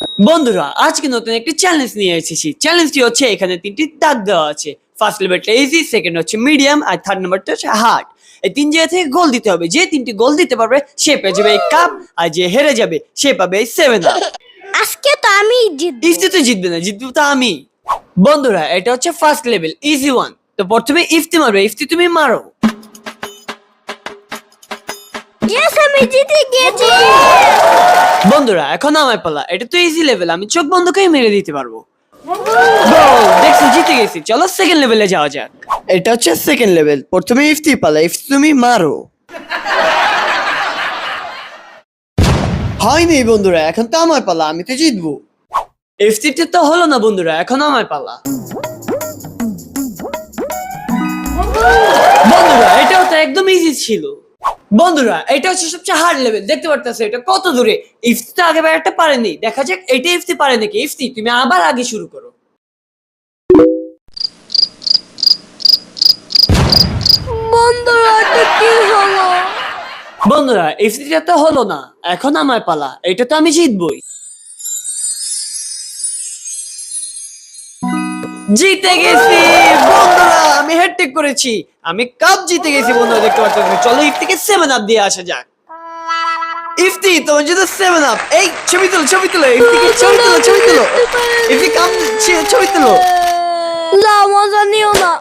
বন্ধুরা আজকে নতুন একটি চ্যালেঞ্জ নিয়ে এসেছি। চ্যালেঞ্জটি হচ্ছে এখানে তিনটি দাগ দেওয়া আছে। ফার্স্ট লেভেলটা ইজি, সেকেন্ড হচ্ছে মিডিয়াম, আর থার্ড নাম্বারটা হচ্ছে হার্ড। এই তিন জায়গা থেকে গোল দিতে হবে। যে তিনটি গোল দিতে পারবে সে পেয়ে যাবে এই কাপ, আর যে হেরে যাবে সে পাবে এই 7 আপ। আজকে তো আমি জিতবো। ইফতি তো জিতবে না, জিতবো তো আমি। বন্ধুরা এটা হচ্ছে ফার্স্ট লেভেল, ইজি ওয়ান। তো প্রথমে ইফতি মারবে। ইফতি তুমি মারো। ইয়েস, আমি জিতে গেছি। বন্ধুরা এখন আমার পালা। এটা তো ইজি লেভেল, আমি চোখ বন্ধ করে মেরে দিতে পারবো। গোল! দেখছো, জিতে গেছি। চলো সেকেন্ড লেভেলে যাওয়া যাক। এটা হচ্ছে সেকেন্ড লেভেল। প্রথমে ইফতি পালা। ইফতি তুমি মারো। হয়নি বন্ধুরা, এখন তো আমার পালা, আমি তো জিতবো। ইফতিতে তো হলো না বন্ধুরা, এখন আমার পালা। বন্ধুরা এটাও তো একদম ইজি ছিল। বন্ধুরা এটা হচ্ছে সবচেয়ে হার্ড লেভেল। দেখতে পারতেছো এটা কত দূরে। ইফতি তো আগেবার একটা পারেনি, দেখা যাক এটা ইফতি পারে নাকি। ইফতি তুমি আবার আগে শুরু করো। বন্ধুরা এটা কি হলো? বন্ধুরা ইফতিটা তো হলো না, এখন আমার পালা। এটা তো আমি জিতবই। জিতে গেছি বন্ধুরা, আমি হ্যাটট্রিক করেছি। আমি কাপ জিতে গেছি বন্ধুরা, দেখতে পাচ্ছ। চলো ইফতিকে 7 আপ দিয়ে আসা যাক। ইফতি তোমার জন্য 7 আপ। এই ছবি তুলো, ছবি তুলো। ইফতিকে ছবি তুলো, ছবি তুলো। ইফতি কাপ ছবি তুলো। না, মজা নিও না।